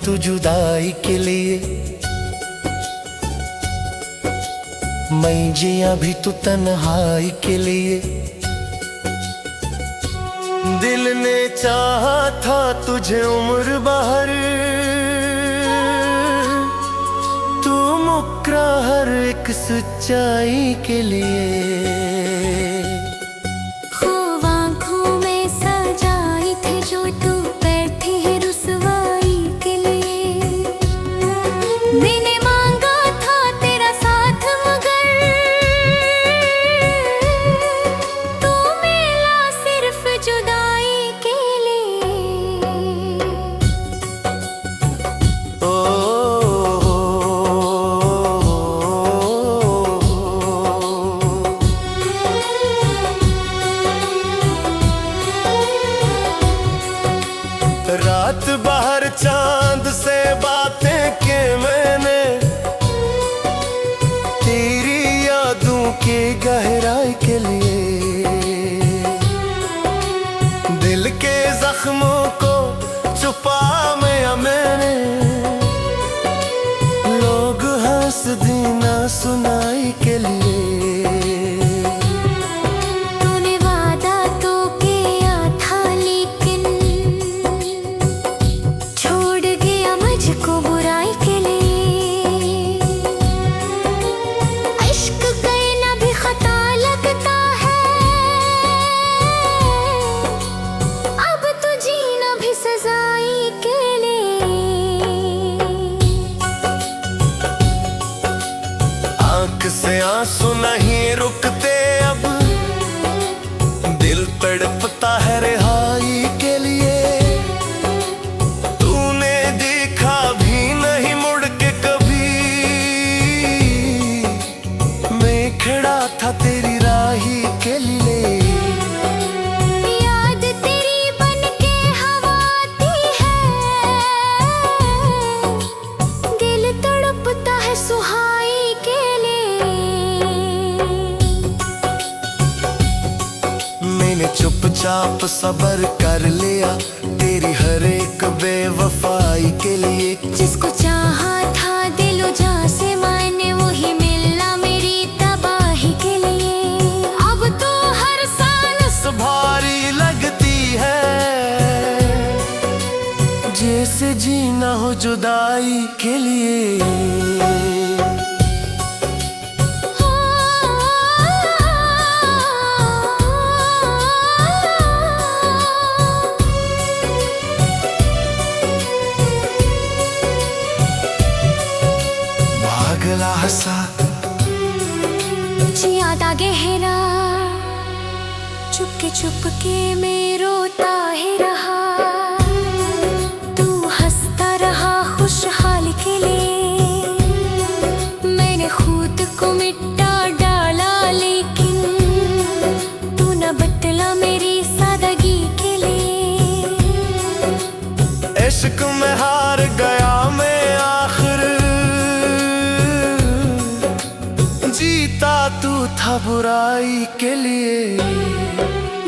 तू जुदाई के लिए, मैं जिया भी तू तन्हाई के लिए। दिल ने चाहा था तुझे उम्र भर, तू मुकरा हर एक सच्चाई के लिए। रात बाहर चांद से बातें की मैंने, तेरी यादों की गहराई के लिए। दिल के जख्मों को छुपा मैंने, लोग हंस देना सुनाई के लिए। आंख से आंसू नहीं रुकते अब, दिल तड़पता है रिहाई के लिए। तूने देखा भी नहीं मुड़ के कभी, मैं खड़ा था तेरी राही के लिए। याद तेरी बनके हवा आती है, दिल तड़पता है सुहाई के लिए। मैंने चुपचाप सब्र कर लिया तेरी हर एक बेवफाई के लिए। जिसको चाहा था दिलो जान से मैंने, वही मिलना मेरी तबाही के लिए। अब तो हर सांस भारी लगती है, जैसे जीना हो जुदाई के लिए। भागला हंसा यादा गहरा, चुपके चुपके में रोता है रहा। तू हंसता रहा खुशहाल के लिए, मैंने खुद को मिटा डाला लेकिन तू न बदला मेरी सादगी के लिए। इश्क में हार गया मैं आखिर, जीता तू था बुराई के लिए।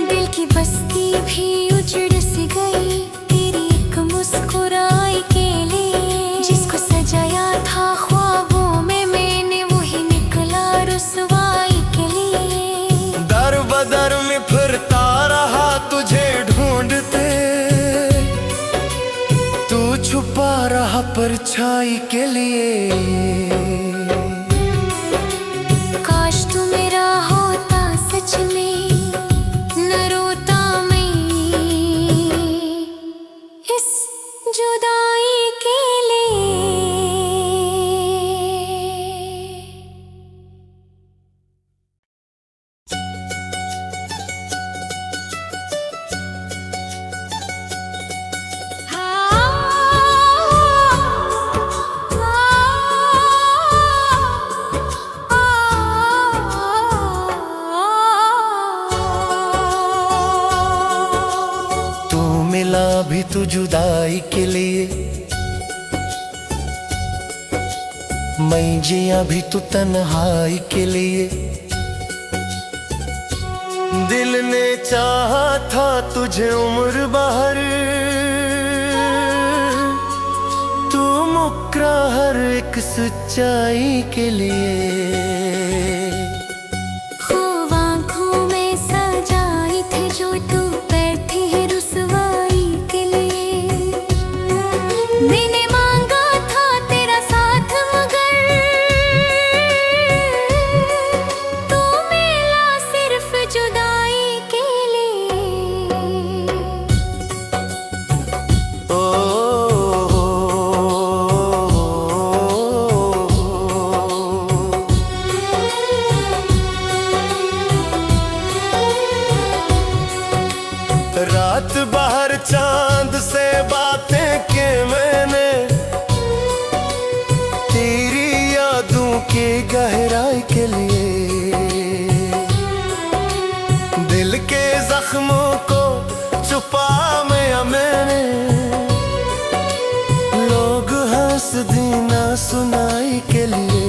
दिल की बस्ती भी उजड़ सी गई तेरी एक मुस्कुराई के लिए। जिसको सजाया था ख्वाबों में मैंने, वही निकला रुसवाई के लिए। दर बदर में फिरता रहा तुझे ढूंढते, तू छुपा रहा परछाई के लिए। काश तू मेरा होता सच में, न रोता मैं इस जुदाई के लिए। मिला भी तू जुदाई के लिए, मैं जिया भी तू तन्हाई के लिए। दिल ने चाहा था तुझे उम्र भर, मुकरा हर एक सच्चाई के लिए। खूब आँखों में सजाई थे जो तू बैठी है रुसवाई के लिए। मैंने मांगा था तेरा साथ मगर तू मिला सिर्फ जुदाई के लिए। रात बाहर चांद से बातें की मैंने, तेरी यादों की गहराई के लिए। दिल के जख्मों को छुपा मैं मैंने, लोग हंस दी ना सुनाई के लिए।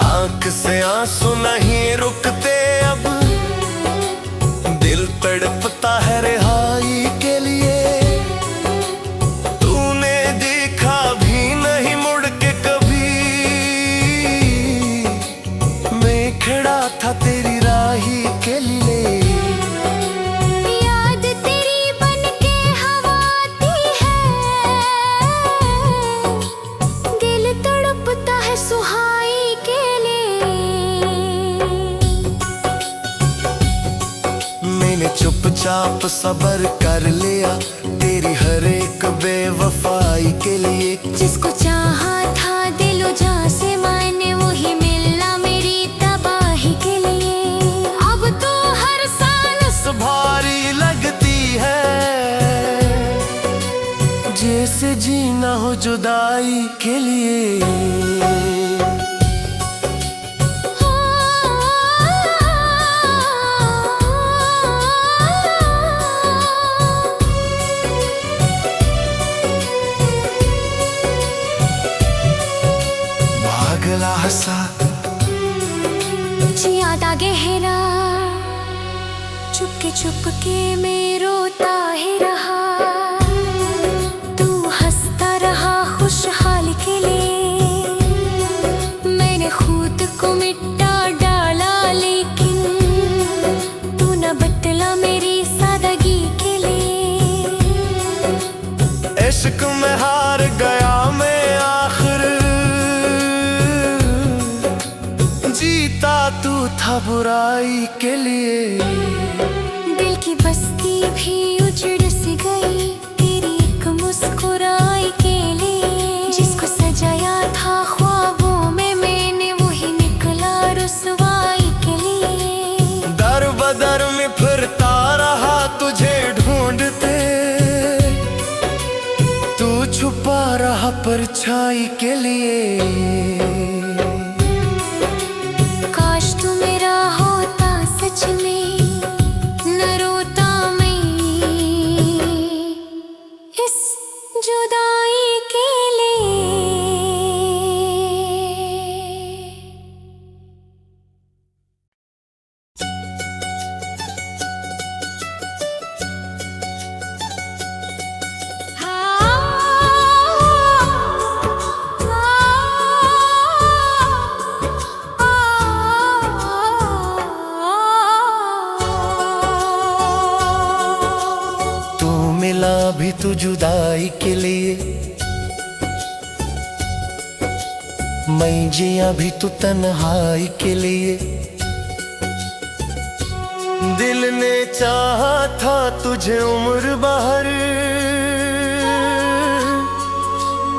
आँख से आंसू नहीं रुकते अब, दिल तड़पता है रिहाई के लिए। तूने देखा भी नहीं मुड़ के कभी, मैं खड़ा था तेरी राही के लिए। याद तेरी बनके हवा आती है, दिल तड़पता है सुहाई के लिए। मैंने चुपचाप सबर कर लिया तेरी हर एक बेवफाई के लिए। जिसको चाहा था दिलो जान से मैंने वही मिलना मेरी तबाही के लिए। अब तो हर सांस भारी लगती है, जैसे जीना हो जुदाई के लिए। भागला हंसा ज्यादा गहरा, चुपके चुपके में रोता ही रहा। तू हंसता रहा खुशहाल के लिए, मैंने खुद को मिटा डाला लेकिन तू न बदला मेरी सादगी के लिए। इश्क में हार गया मैं आखिर, जीता तू था बुराई के लिए। दिल की बस्ती भी उजड़ सी गई तेरी एक मुस्कुराई के लिए। जिसको सजाया था ख्वाबों में मैंने वही निकला रुसवाई के लिए। दर बदर में फिरता रहा तुझे ढूंढते, तू छुपा रहा परछाई के लिए। काश तू मेरा होता सच में, न रोता मैं इस जुदाई के लिए। मिला भी तू जुदाई के लिए, मैं जिया भी तू तन्हाई के लिए। दिल ने चाहा था तुझे उम्र भर,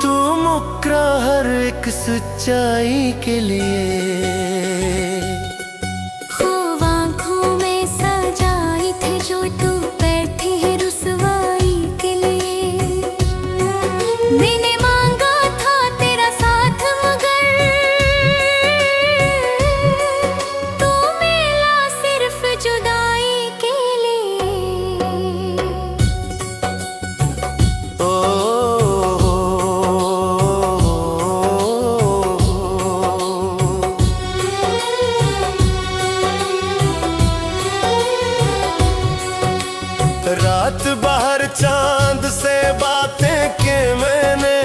तू मुकरा हर एक सच्चाई के लिए। खूब आँखों में सजाई थी जो तू बैठी है रुसवाई के लिए। मैंने मांगा था तेरा साथ मगर बाहर चांद से बातें की मैंने,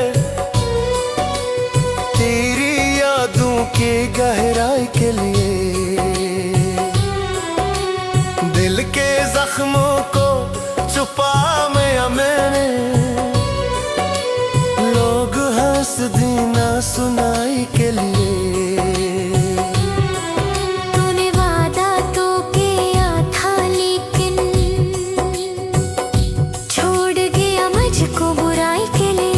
तेरी यादों की गहराई के लिए। दिल के जख्मों को छुपा मैंने, लोग हंस दी ना सुनाई के लिए। तूने वादा तो किया था लेकिन छोड़ गया मुझको बुराई के लिए।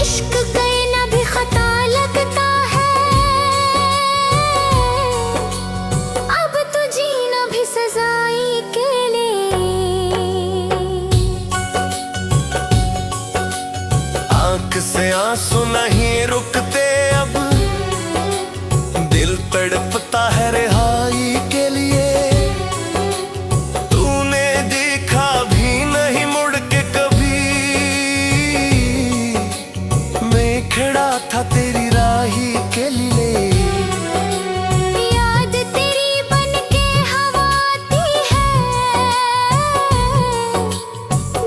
इश्क करना भी खता लगता है, अब तो जीना भी सजाई के लिए। आंख से आंसू नहीं रुकते अब, दिल तड़पता है रिहाई के लिए। तूने देखा भी नहीं मुड़ के कभी, मैं खड़ा था तेरी राही के लिए। याद तेरी बनके हवा आती है,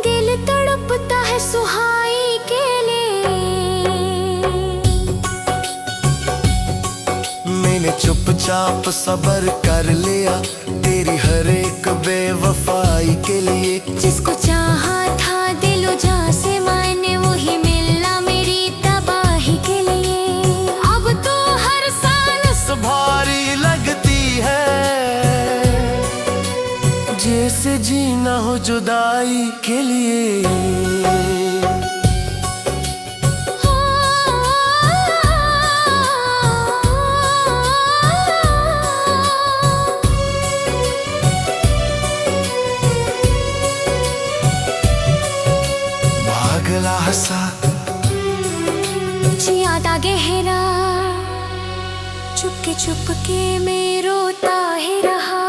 दिल तड़पता है सुहाई के लिए। मैंने चुपचाप सब्र कर लिया तेरी हर एक बेवफाई के लिए। जिसको चाहा था दिलो जा से मैंने, वही मिलना मेरी तबाही के लिए। अब तो हर सांस भारी लगती है, जैसे जीना हो जुदाई के लिए। भागला हंसा याद आ गहरा, चुपके में रोता ही रहा।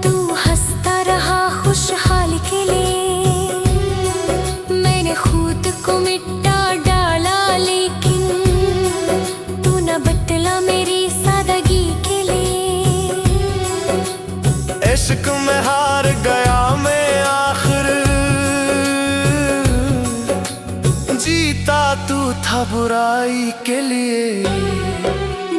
तू हंसता रहा खुशहाल के लिए, मैंने खुद को मिटा डाला लेकिन तू न बदला मेरी सादगी के लिए। इश्क में हार गया मैं आखिर, जीता तू था बुराई के लिए।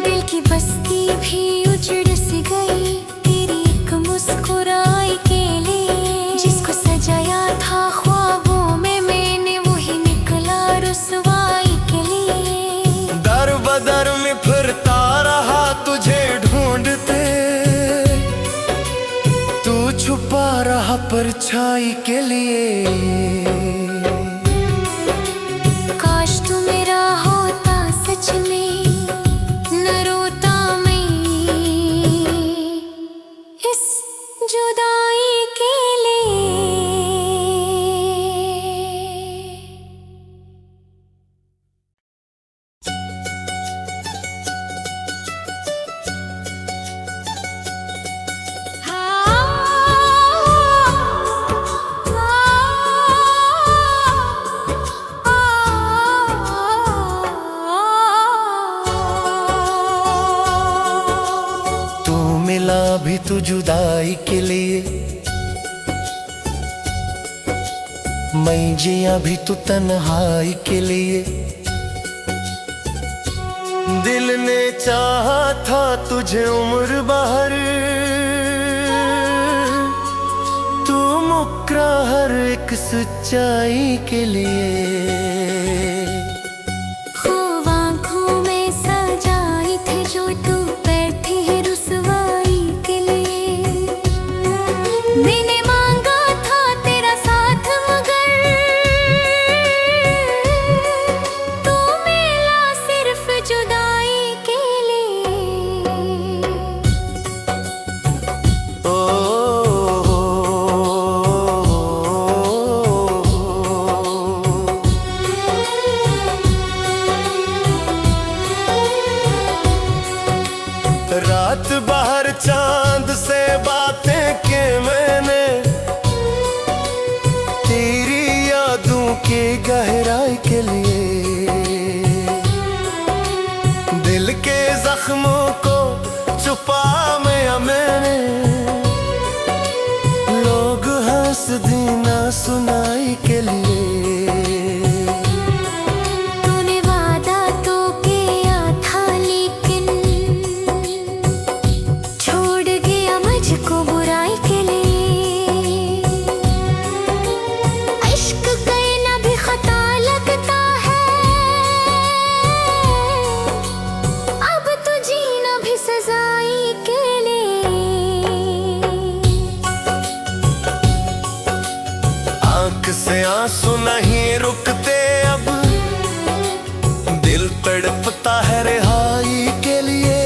दिल की बस्ती भी उजड़ सी गई तेरी एक मुस्कुराई के लिए। जिसको सजाया था ख्वाबों में मैंने, वही निकला रुसवाई के लिए। दर बदर में फिरता रहा तुझे ढूंढते, तू छुपा रहा परछाई के लिए। काश तू मेरा होता सच में, न रोता मैं इस जुदाई के लिए। तू मिला भी तू जुदाई के लिए, मैं जिया भी तू तन्हाई के लिए। दिल ने चाहा था तुझे उम्र भर, तू मुकरा हर एक सच्चाई के लिए। खूब आँखों में सजाई थी जो तू बैठी है रुसवाई के लिए। मैंने मांगा था तेरा साथ मगर तू मिला सिर्फ जुदाई के लिए। रात बाहर चांद से बातें की मैंने, सुनाई के लिए। तूने वादा तो किया था लेकिन छोड़ गया मुझको बुराई के लिए। इश्क करना भी खता लगता है, अब तो जीना भी सजाई के लिए। आंख से आंसू नहीं रुकते अब, दिल तड़पता है रिहाई के लिए।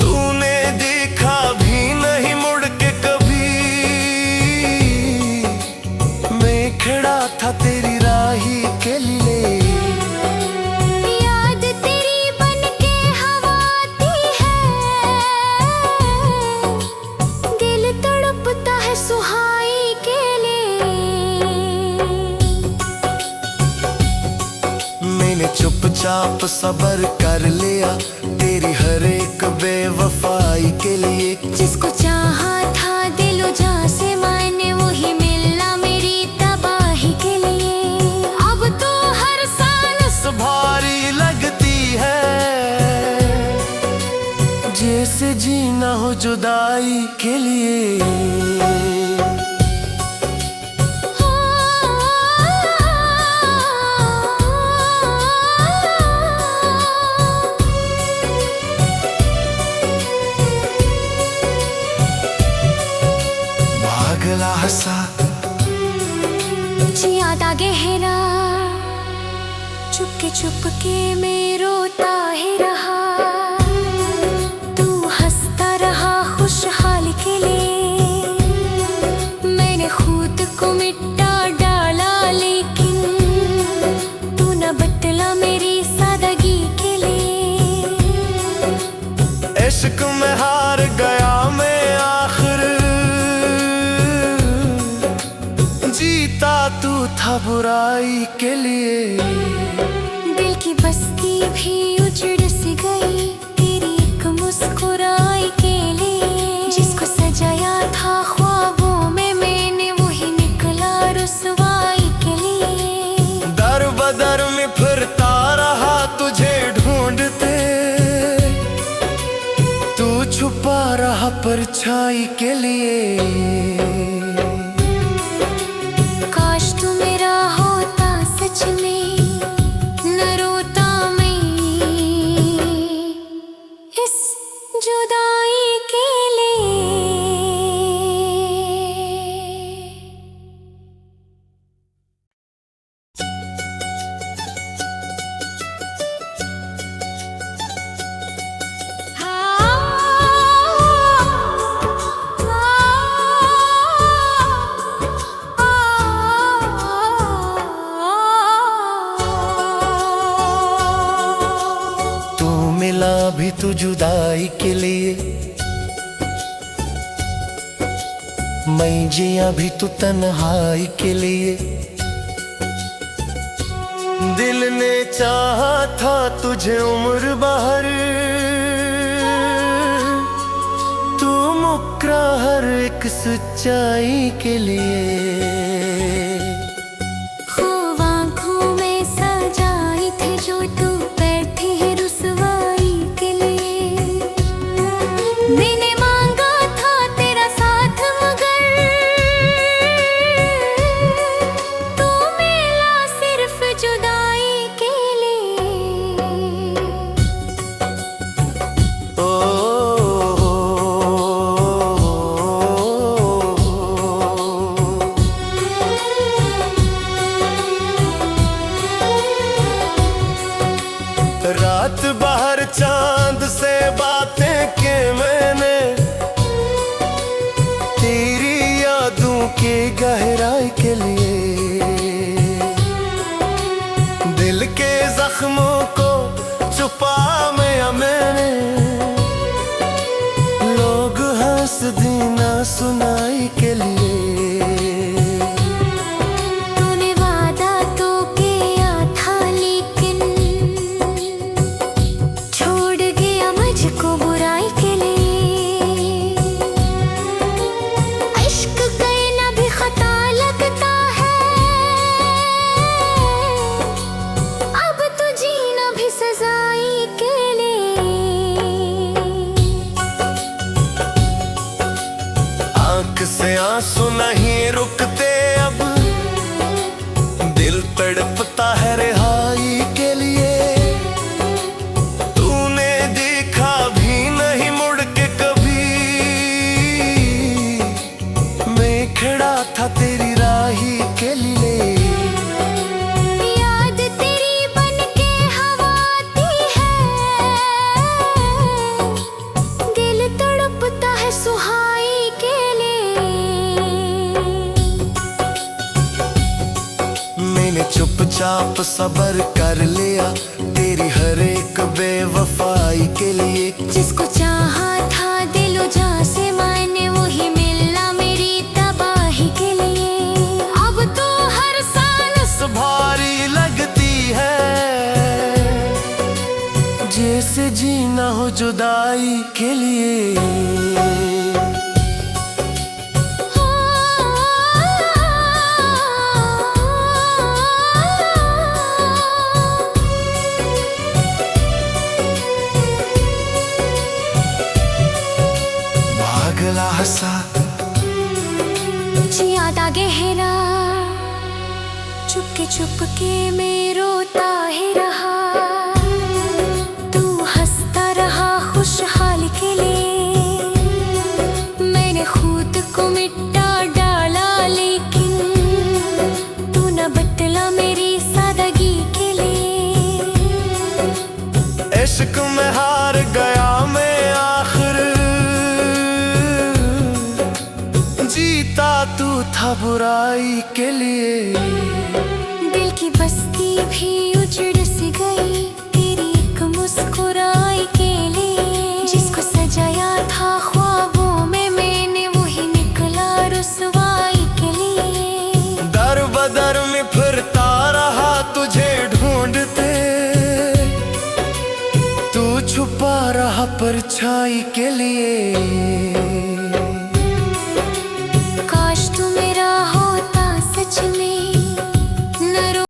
तूने देखा भी नहीं मुड़ के कभी, मैं खड़ा था तेरी राही के लिए। याद तेरी बनके हवा आती है, दिल तड़पता है सुहाई के लिए। मैंने चुपचाप सबर कर लिया तेरी हर एक बेवफाई के लिए। जिसको चाहा था दिलो जान से मैंने, वही मिलना मेरी तबाही के लिए। अब तो हर सांस भारी लगती है, जैसे जीना हो जुदाई के लिए। भागला हंसा यादा गहरा, चुपके में रोता ही रहा। तू हंसता रहा खुशहाल के लिए, मैंने खुद को मिटा डाला लेकिन तू न बदला मेरी सादगी के लिए। इश्क में हार गया मैं आखिर, जीता तू था बुराई के लिए। दिल की बस्ती भी उजड़ सी गई तेरी एक मुस्कुराई के लिए। जिसको सजाया था ख्वाबों में मैंने, वही निकला रुसवाई के लिए। दर बदर में फिरता रहा तुझे ढूंढते, तू छुपा रहा परछाई के लिए। काश तू मेरा होता सच में, न रोता मैं इस जुदाई के लिए। तू मिला भी तू जुदाई के लिए, मैं जिया भी तू तन्हाई के लिए। दिल ने चाहा था तुझे उम्र भर, तू मुकरा हर एक सच्चाई के लिए। खूब आँखों में सजाई थी जो तू बैठी है रुसवाई के लिए। मैंने मांगा था तेरा साथ मगर तू मिला सिर्फ जुदाई के लिए। ओ रात बाहर चांद से बातें की मैंने, तेरी यादों की गहराई के लिए। दिल के जख्मों को छुपा मैंने, लोग हंस देना सुनाई के लिए। तूने वादा तो किया था लेकिन छोड़ गया मुझको बुराई के लिए। इश्क करना भी खता आंख से आंसू नहीं रुकते अब, दिल तड़पता है रिहाई के लिए। तूने देखा भी नहीं मुड़ के कभी, मैं खड़ा था तेरी राही के लिए। याद तेरी बनके हवा आती है, दिल तड़पता है सुहाई के लिए। मैंने चुपचाप सब्र कर लिया तेरी हर एक बेवफाई के लिए। जिसको चाहा था दिलो जान से मैंने, वही मिलना मेरी तबाही के लिए। अब तो हर सांस भारी लगती है, जैसे जीना हो जुदाई के लिए। पागला हंसा ज्यादा गहरा, चुपके चुपके में रोता ही रहा। तू हंसता रहा खुशहाल के लिए, मैंने खुद को मिटा डाला, लेकिन तू न बदला मेरी सादगी के लिए। इश्क में हार गया मैं आखिर, जीता तू था बुराई के लिए। दिल की बस्ती भी उजड़ सी गई तेरी एक मुस्कुराई के लिए। जिसको सजाया था ख्वाबों में मैंने, वही निकला रुसवाई के लिए। दर बदर में फिरता रहा तुझे ढूंढते, तू छुपा रहा परछाई के लिए।